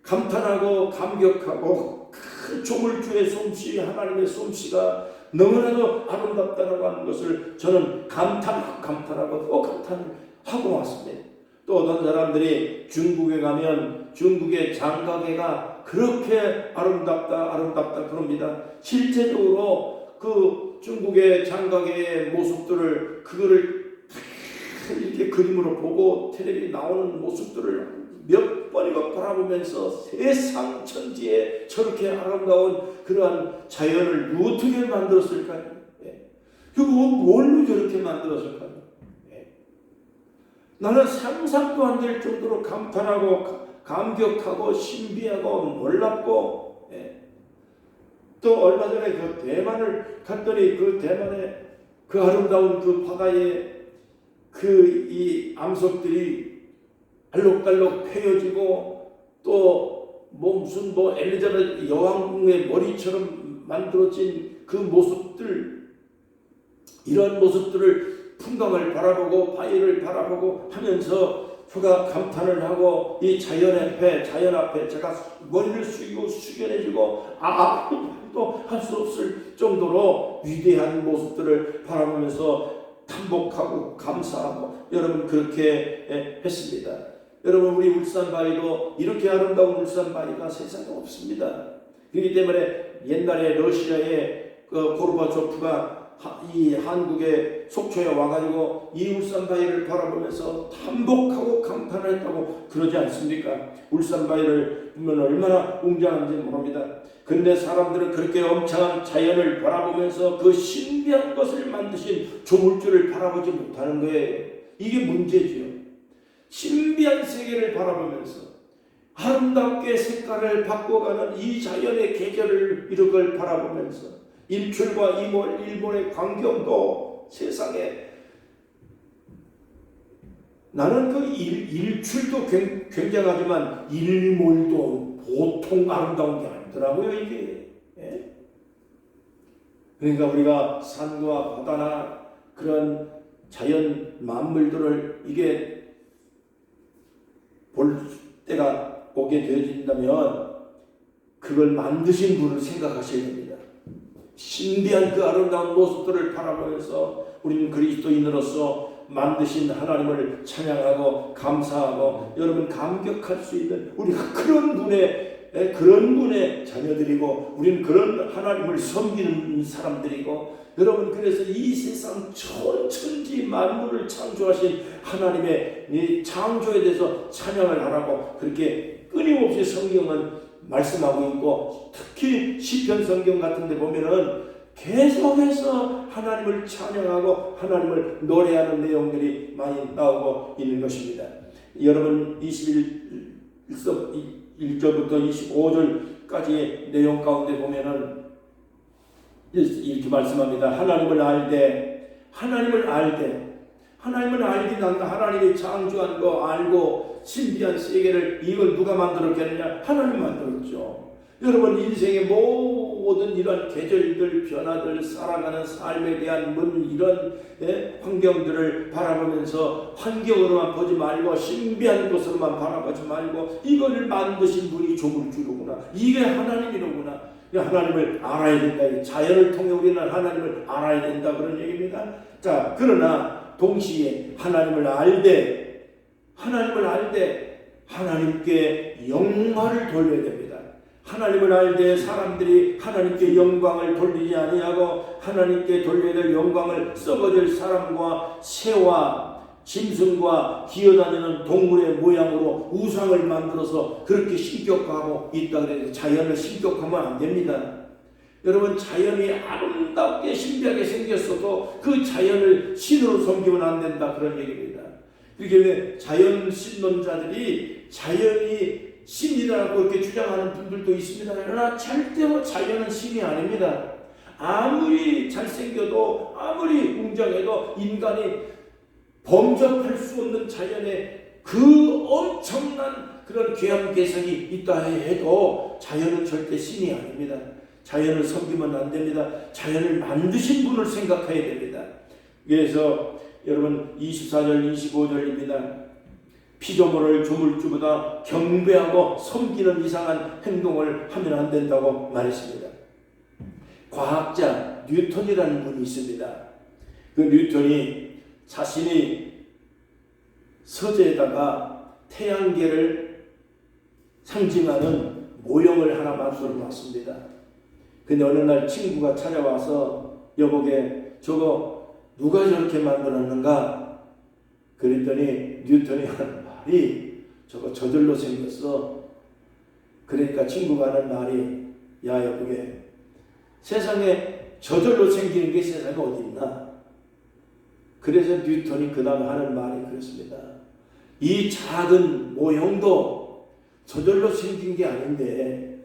감탄하고 감격하고 그 조물주의 솜씨, 하나님의 솜씨가 너무나도 아름답다라고 하는 것을 저는 감탄하고 또 감탄하고 왔습니다. 또 어떤 사람들이 중국에 가면 중국의 장가계가 그렇게 아름답다 그럽니다. 실제적으로 그 중국의 장가계의 모습들을 그거를 이렇게 그림으로 보고 텔레비에 나오는 모습들을 몇 번이고 바라보면서 세상 천지에 저렇게 아름다운 그러한 자연을 어떻게 만들었을까요? 그거 뭘로 저렇게 만들었을까요? 나는 상상도 안 될 정도로 감탄하고 감격하고 신비하고 놀랍고, 또 얼마 전에 그 대만을 갔더니 그 대만의 그 아름다운 그 바다에 그 이 암석들이 알록달록 펴여지고 또 무슨 엘리자베스 여왕의 머리처럼 만들어진 그 모습들, 이런 모습들을 풍광을 바라보고 바위를 바라보고 하면서 그가 감탄을 하고 이 자연 앞에 제가 머리를 숙이고 숙연해지고 또 할 수 없을 정도로 위대한 모습들을 바라보면서 탐복하고 감사하고 여러분 그렇게 했습니다. 여러분, 우리 울산바위도 이렇게 아름다운 울산바위가 세상에 없습니다. 그렇기 때문에 옛날에 러시아의 고르바초프가 이 한국의 속초에 와가지고 이 울산바위를 바라보면서 탐복하고 감탄을 했다고 그러지 않습니까? 울산바위를 보면 얼마나 웅장한지 모릅니다. 그런데 사람들은 그렇게 엄청난 자연을 바라보면서 그 신비한 것을 만드신 조물주를 바라보지 못하는 거예요. 이게 문제지요. 신비한 세계를 바라보면서 아름답게 색깔을 바꿔가는 이 자연의 계절을 이런 걸 바라보면서 일출과 일몰의 광경도 세상에, 나는 그 일출도 굉장하지만 일몰도 보통 아름다운 게 아니더라고요, 이게. 그러니까 우리가 산과 바다나 그런 자연 만물들을 이게 볼 때가 오게 되어진다면 그걸 만드신 분을 생각하셔야 됩니다. 신비한 그 아름다운 모습들을 바라보면서 우리는 그리스도인으로서 만드신 하나님을 찬양하고 감사하고 여러분 감격할 수 있는 우리가 그런 분의 자녀들이고 우리는 그런 하나님을 섬기는 사람들이고, 여러분 그래서 이 세상 천지 만물을 창조하신 하나님의 이 창조에 대해서 찬양을 하라고 그렇게 끊임없이 성경은 말씀하고 있고, 특히 시편 성경 같은 데 보면은 계속해서 하나님을 찬양하고 하나님을 노래하는 내용들이 많이 나오고 있는 것입니다. 여러분 21절부터 25절까지의 내용 가운데 보면은 이렇게 말씀합니다. 하나님을 알게 난다. 하나님이 창조한 거 알고 신비한 세계를 이걸 누가 만들었겠느냐? 하나님 만들었죠. 여러분 인생의 모든 이런 계절들, 변화들, 살아가는 삶에 대한 이런 환경들을 바라보면서 환경으로만 보지 말고 신비한 것으로만 바라보지 말고 이걸 만드신 분이 조물주로구나. 이게 하나님이로구나. 하나님을 알아야 된다. 자연을 통해 우리는 하나님을 알아야 된다. 그런 얘기입니다. 자, 그러나 동시에 하나님을 알되 하나님께 영광을 돌려야 됩니다. 하나님을 알되 사람들이 하나님께 영광을 돌리지 아니하고 하나님께 돌려야 될 영광을 썩어질 사람과 새와 짐승과 기어다니는 동물의 모양으로 우상을 만들어서 그렇게 신격화하고 있다 그래서 자연을 신격화하면 안 됩니다. 여러분 자연이 아름답게 신비하게 생겼어도 그 자연을 신으로 섬기면 안 된다 그런 얘기입니다. 그렇게 자연 신론자들이 자연이 신이라고 이렇게 주장하는 분들도 있습니다. 그러나 절대로 자연은 신이 아닙니다. 아무리 잘생겨도 아무리 웅장해도 인간이 범접할 수 없는 자연의 그 엄청난 그런 괴한 개성이 있다 해도 자연은 절대 신이 아닙니다. 자연을 섬기면 안 됩니다. 자연을 만드신 분을 생각해야 됩니다. 그래서 여러분 24절 25절입니다. 피조물을 조물주보다 경배하고 섬기는 이상한 행동을 하면 안 된다고 말했습니다. 과학자 뉴턴이라는 분이 있습니다. 그 뉴턴이 자신이 서재에다가 태양계를 상징하는 모형을 하나 만들어 놨습니다. 근데 어느 날 친구가 찾아와서 여보게 저거 누가 저렇게 만들었는가? 그랬더니 뉴턴이 하는 말이 저거 저절로 생겼어. 그러니까 친구가 하는 말이 야 여보게 세상에 저절로 생기는 게 세상에 어디 있나? 그래서 뉴턴이 그 다음에 하는 말이 그렇습니다. 이 작은 모형도 저절로 생긴 게 아닌데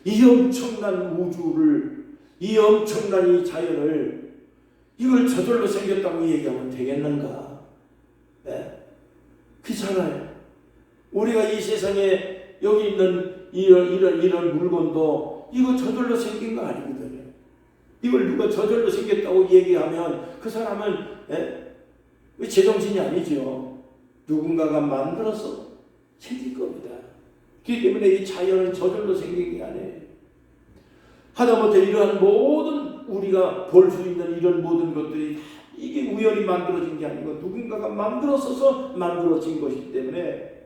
이 엄청난 우주를 이 엄청난 이 자연을 이걸 저절로 생겼다고 얘기하면 되겠는가? 네? 그렇잖아요. 우리가 이 세상에 여기 있는 이런 물건도 이거 저절로 생긴 거 아니거든요. 이걸 누가 저절로 생겼다고 얘기하면 그 사람은 제정신이 아니죠. 누군가가 만들어서 생긴 겁니다. 그렇기 때문에 이 자연은 저절로 생긴 게 아니에요. 하다못해 이러한 모든 우리가 볼 수 있는 이런 모든 것들이 다 이게 우연히 만들어진 게 아니고 누군가가 만들어서서 만들어진 것이기 때문에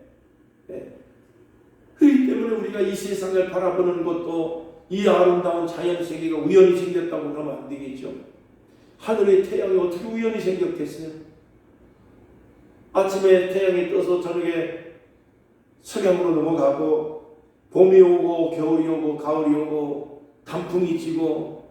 그렇기 때문에 우리가 이 세상을 바라보는 것도 이 아름다운 자연 세계가 우연히 생겼다고 그러면 안 되겠죠. 하늘의 태양이 어떻게 우연히 생겼겠어요? 아침에 태양이 떠서 저녁에 석양으로 넘어가고 봄이 오고 겨울이 오고 가을이 오고 단풍이 지고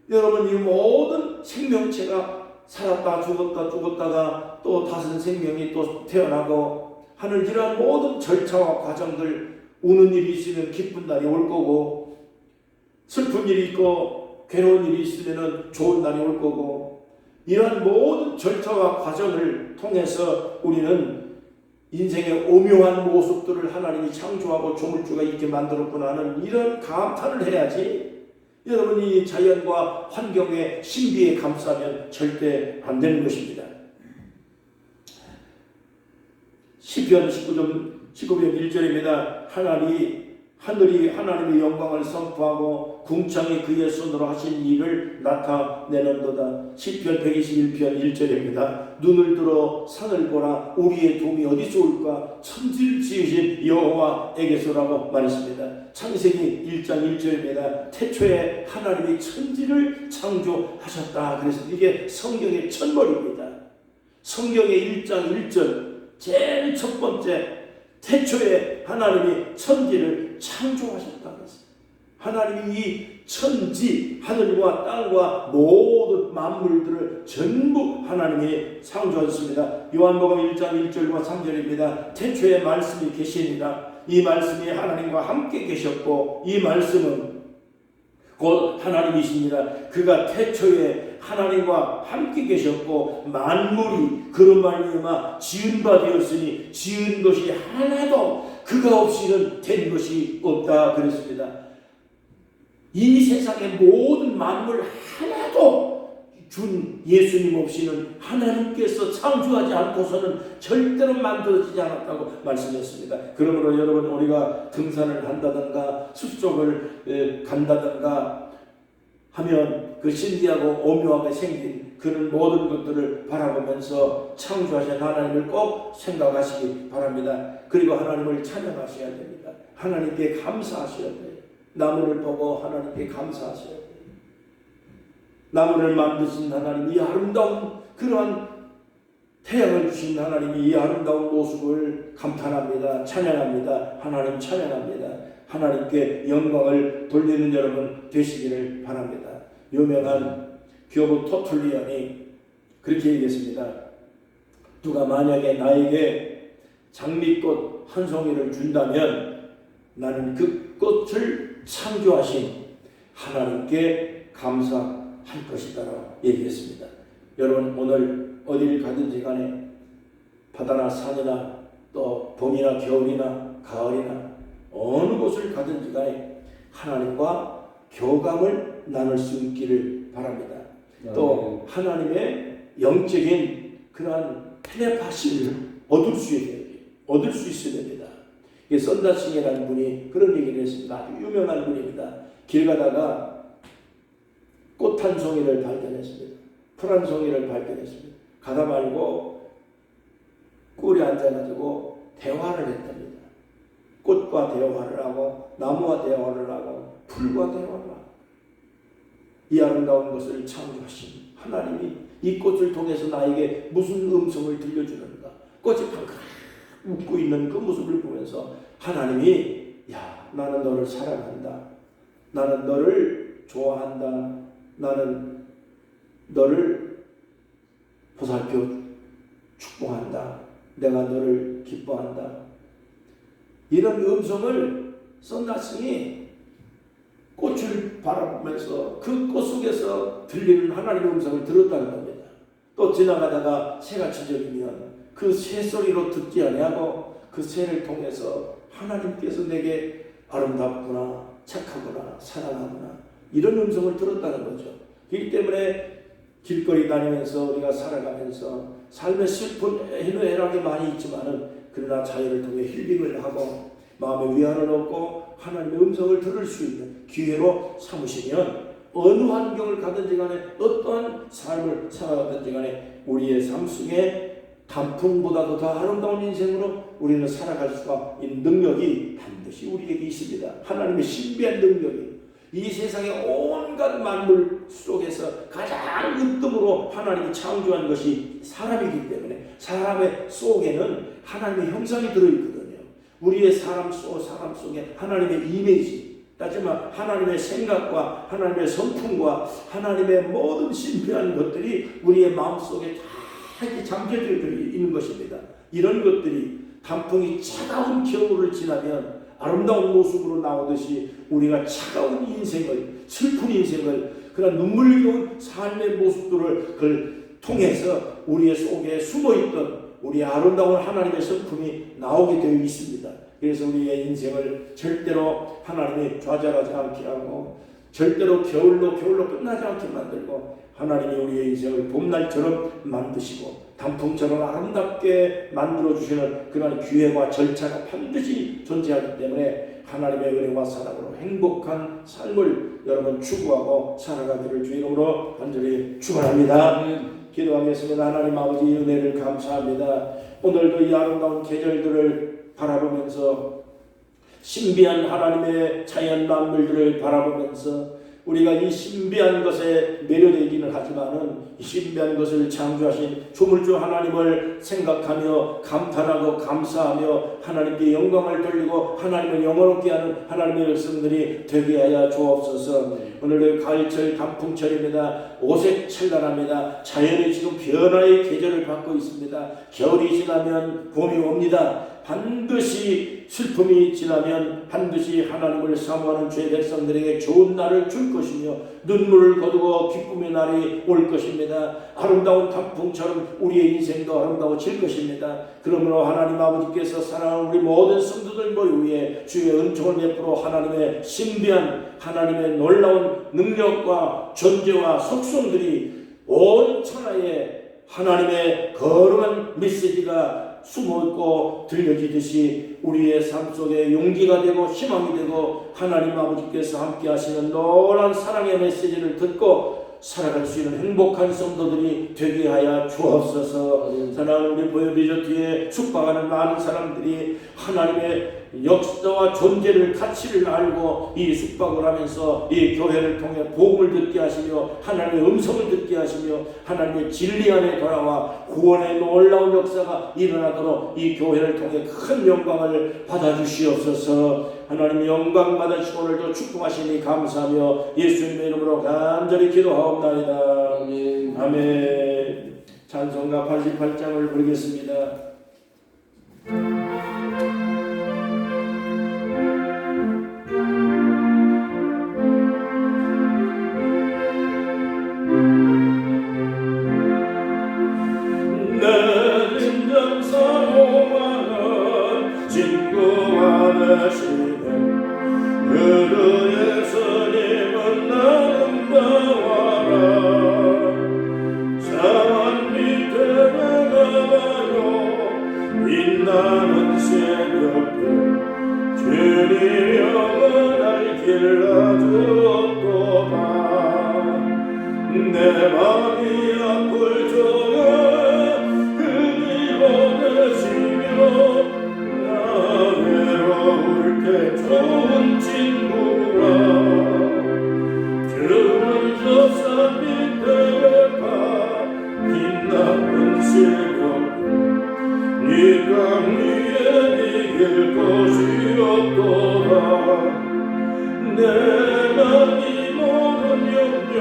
여러분 이 모든 생명체가 살았다 죽었다가 또 다른 생명이 또 태어나고 하는 이러한 모든 절차와 과정들 우는 일이 있으면 기쁜 날이 올 거고 슬픈 일이 있고 괴로운 일이 있으면 좋은 날이 올 거고 이러한 모든 절차와 과정을 통해서 우리는 인생의 오묘한 모습들을 하나님이 창조하고 조물주가 있게 만들었구나 하는 이런 감탄을 해야지 여러분이 자연과 환경의 신비에 감싸면 절대 안 되는 것입니다. 시편 19편 1절입니다. 하늘이 하나님의 영광을 선포하고 궁창이 그의 손으로 하신 일을 나타내는도다. 시편 121편 1절입니다. 눈을 들어 산을 보라. 우리의 도움이 어디서 올까? 천지를 지으신 여호와에게서라고 말했습니다. 창세기 1장 1절입니다. 태초에 하나님이 천지를 창조하셨다. 그래서 이게 성경의 첫머리입니다. 성경의 1장 1절 제일 첫 번째 태초에 하나님이 천지를 창조하셨다 그랬어요. 하나님이 이 천지, 하늘과 땅과 모든 만물들을 전부 하나님이 창조하셨습니다. 요한복음 1장 1절과 3절입니다. 태초에 말씀이 계시니라. 이 말씀이 하나님과 함께 계셨고 이 말씀은 곧 하나님이시니라. 그가 태초에 하나님과 함께 계셨고 만물이 그런 말미암아 지은 바 되었으니 지은 것이 하나도 그가 없이는 된 것이 없다 그랬습니다. 이 세상의 모든 만물 하나도 준 예수님 없이는 하나님께서 창조하지 않고서는 절대로 만들어지지 않았다고 말씀했습니다. 그러므로 여러분 우리가 등산을 한다든가 숲속을 간다든가 하면 그 신기하고 오묘하게 생긴 그런 모든 것들을 바라보면서 창조하신 하나님을 꼭 생각하시기 바랍니다. 그리고 하나님을 찬양하셔야 됩니다. 하나님께 감사하셔야 돼요. 나무를 보고 하나님께 감사하셔야 돼요. 나무를 만드신 하나님, 이 아름다운 그러한 태양을 주신 하나님이 이 아름다운 모습을 감탄합니다. 찬양합니다. 하나님 찬양합니다. 하나님께 영광을 돌리는 여러분 되시기를 바랍니다. 유명한 교부 터툴리안이 그렇게 얘기했습니다. 누가 만약에 나에게 장미꽃 한 송이를 준다면 나는 그 꽃을 창조하신 하나님께 감사할 것이다라고 얘기했습니다. 여러분 오늘 어디를 가든지 간에 바다나 산이나 또 봄이나 겨울이나 가을이나 어느 곳을 가든지 간에 하나님과 교감을 나눌 수 있기를 바랍니다. 또 하나님의 영적인 그러한 텔레파시를 얻을 수 있어야 됩니다. 썬다싱이라는 분이 그런 얘기를 했습니다. 아주 유명한 분입니다. 길 가다가 꽃 한 송이를 발견했습니다. 풀 한 송이를 발견했습니다. 가다 말고 꿀에 앉아가지고 대화를 했답니다. 꽃과 대화를 하고 나무와 대화를 하고 풀과 대화를 하고 이 아름다운 것을 창조하신 하나님이 이 꽃을 통해서 나에게 무슨 음성을 들려주는가. 꽃이 방긋 웃고 있는 그 모습을 보면서 하나님이 나는 너를 사랑한다. 나는 너를 좋아한다. 나는 너를 보살펴 축복한다. 내가 너를 기뻐한다. 이런 음성을 썬다싱이 꽃을 바라보면서 그 꽃 속에서 들리는 하나님의 음성을 들었다는 겁니다. 또 지나가다가 새가 지저귀면 그 새 소리로 듣지 아니하고 그 새를 통해서 하나님께서 내게 아름답구나, 착하구나, 사랑하구나 이런 음성을 들었다는 거죠. 그렇기 때문에 길거리 다니면서 우리가 살아가면서 삶의 슬픈 희노애락이 많이 있지만은 그러나 자연을 통해 힐링을 하고 마음의 위안을 얻고 하나님의 음성을 들을 수 있는 기회로 삼으시면 어느 환경을 가든지 간에 어떠한 삶을 살아가든지 간에 우리의 삶 속에 단풍보다도 더 아름다운 인생으로 우리는 살아갈 수가 있는 능력이 반드시 우리에게 있습니다. 하나님의 신비한 능력이 이 세상의 온갖 만물 속에서 가장 으뜸으로 하나님이 창조한 것이 사람이기 때문에 사람의 속에는 하나님의 형상이 들어있거든요. 우리의 사람 속에 하나님의 이미지, 따지면 하나님의 생각과 하나님의 성품과 하나님의 모든 신비한 것들이 우리의 마음속에 다 이렇게 잠겨져 있는 것입니다. 이런 것들이 단풍이 차가운 겨울을 지나면 아름다운 모습으로 나오듯이 우리가 차가운 인생을, 슬픈 인생을, 그런 눈물겨운 삶의 모습들을 그걸 통해서 우리의 속에 숨어있던 우리의 아름다운 하나님의 성품이 나오게 되어 있습니다. 그래서 우리의 인생을 절대로 하나님이 좌절하지 않게 하고 절대로 겨울로 끝나지 않게 만들고 하나님이 우리의 인생을 봄날처럼 만드시고 단풍처럼 아름답게 만들어주시는 그런 기회와 절차가 반드시 존재하기 때문에 하나님의 은혜와 사랑으로 행복한 삶을 여러분 추구하고 살아가기를 주 이름으로 간절히 축원합니다. 기도하겠습니다. 하나님 아버지 은혜를 감사합니다. 오늘도 이 아름다운 계절들을 바라보면서 신비한 하나님의 자연 만물들을 바라보면서 우리가 이 신비한 것에 매료되기는 하지만은 이 신비한 것을 창조하신 조물주 하나님을 생각하며 감탄하고 감사하며 하나님께 영광을 돌리고 하나님을 영원롭게 하는 하나님의 백성들이 되게 하여 주옵소서. 오늘은 가을철 단풍철입니다. 오색찬란합니다. 자연이 지금 변화의 계절을 받고 있습니다. 겨울이 지나면 봄이 옵니다. 반드시 슬픔이 지나면 반드시 하나님을 사모하는 죄 백성들에게 좋은 날을 줄 것이며 눈물을 거두고 기쁨의 날이 올 것입니다. 아름다운 단풍처럼 우리의 인생도 아름다워질 것입니다. 그러므로 하나님 아버지께서 사랑하는 우리 모든 성도들 머리 위에 주의 은총을 베풀어 하나님의 신비한 하나님의 놀라운 능력과 존재와 속성들이 온 천하에 하나님의 거룩한 메시지가 숨어있고 들려지듯이 우리의 삶 속에 용기가 되고 희망이 되고 하나님 아버지께서 함께 하시는 놀라운 사랑의 메시지를 듣고 살아갈 수 있는 행복한 성도들이 되게 하여 주옵소서. 사랑하는 우리 보혈리조트에 숙박하는 많은 사람들이 하나님의 역사와 존재를 가치를 알고 이 숙박을 하면서 이 교회를 통해 복음을 듣게 하시며 하나님의 음성을 듣게 하시며 하나님의 진리 안에 돌아와 구원의 놀라운 역사가 일어나도록 이 교회를 통해 큰 영광을 받아주시옵소서. 하나님 영광 받으시고 오늘도 축복하시니 감사하며 예수님의 이름으로 간절히 기도하옵나이다. 아멘. 찬송가 88장을 부르겠습니다. 내 진정 사모하는 친구와 되시는 그의 예수님을 빛나는 새벽에 주님 영원할 길 놔줬도다. 내 맘이 아플 적에 그리 보내시며 나 외로울 때 좋은 친구라. 그런 저 산 밑에 가 빛나는 새벽 네가 위에 이길 것이 없도다. 내 맘이 모든 염려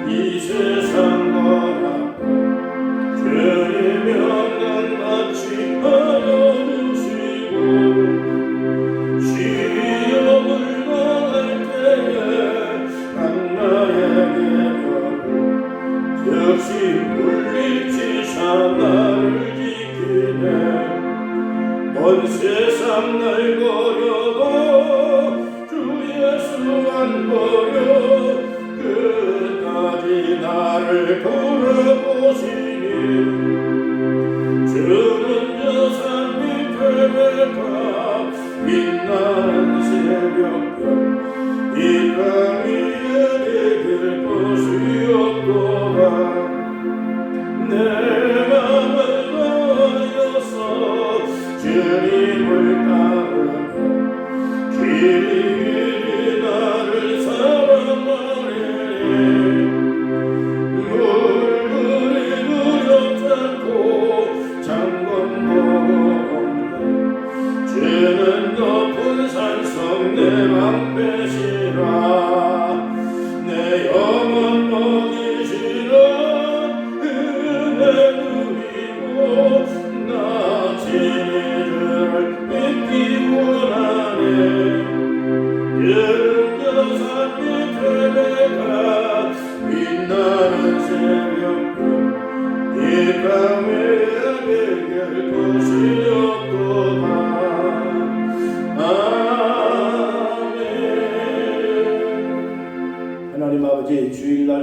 이 세상 거라고 주님 영광 같이 하여주시고 시험을 당할 때에 악마에게로 즉시 물리치사 나를 지키네. 온 세상 날 버려도 주 예수 안 버려 끝까지 나를 돌아보시니. 주는 저 산 밑에 가 빛나는 새벽별 이 땅 위에 이길 것이 없도다. 내 맘을 다하여서 주님을 따르며 길이 나를 사랑하네. 물들이 두렵지 않고 장관도 없네. 주는 높은 산성 내 방패시라. 내 영혼 먹이시라 은혜 누리고 나 진리를 믿기 원하네. 그런 산 밑에 내가 빛나는 새벽별 이 밤에 이길 것이 없도다. 아멘. 하나님 아버지, 주일날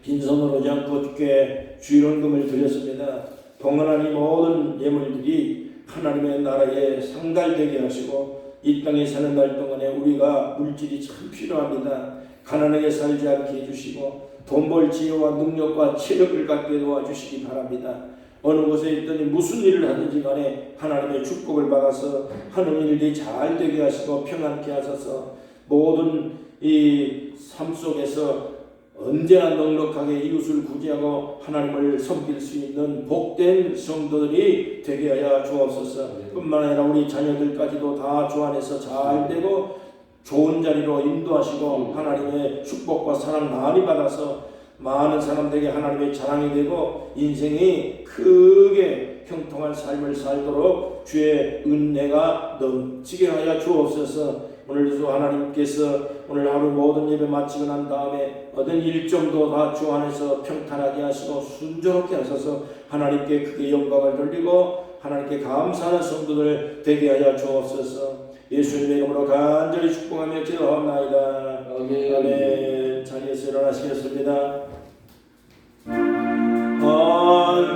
빈손으로 오지 않고 주께 주일원금을 드렸습니다. 동원한 이 모든 예물들이 하나님의 나라에 상달되게 하시고 이 땅에 사는 날 동안에 우리가 물질이 참 필요합니다. 가난하게 살지 않게 해주시고 돈 벌 지혜와 능력과 체력을 갖게 도와주시기 바랍니다. 어느 곳에 있더니 무슨 일을 하든지 간에 하나님의 축복을 받아서 하는 일이 잘 되게 하시고 평안케 하셔서 모든 이 삶 속에서 언제나 넉넉하게 이웃을 구제하고 하나님을 섬길 수 있는 복된 성도들이 되게 하여 주옵소서. 뿐만 아니라 우리 자녀들까지도 다 주 안에서 잘 되고 좋은 자리로 인도하시고 하나님의 축복과 사랑 많이 받아서 많은 사람들에게 하나님의 자랑이 되고 인생이 크게 형통한 삶을 살도록 주의 은혜가 넘치게 하여 주옵소서. 오늘도 하나님께서 오늘 하루 모든 예배 마치고 난 다음에 얻은 일정도 다 주 안에서 평탄하게 하시고 순조롭게 하셔서 하나님께 크게 영광을 돌리고 하나님께 감사하는 성도들 되게 하여 주옵소서. 예수님의 이름으로 간절히 축복하며 기도합나이다. 아멘. 아멘. 자리에서 일어나시겠습니다.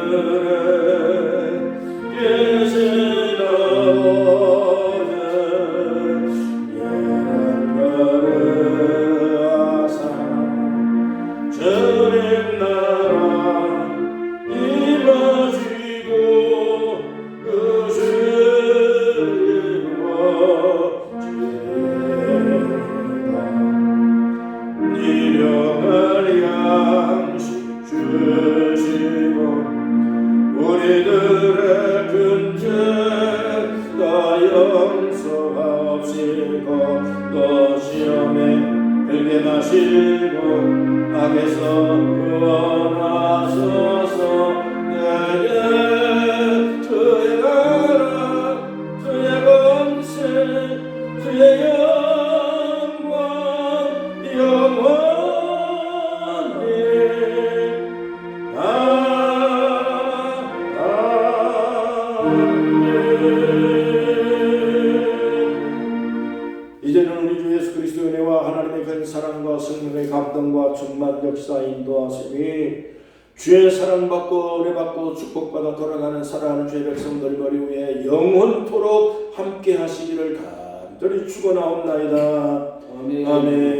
하늘에 계시나 우리들의 근죄 다 용서하시고 또 시험에 들게 하시고 악에서 구원하소서. 내게 주의 나라 주의 권세 주의 영광 영원히 이제는 우리 주 예수 그리스도의 은혜와 하나님의 큰 사랑과 성령의 감동과 충만 역사 인도하심이 주의 사랑받고 은혜받고 축복받아 돌아가는 사랑하는 주의 백성들 머리 위에 영원토록 함께 하시기를 간절히 축원하옵나이다. 아멘. 아멘.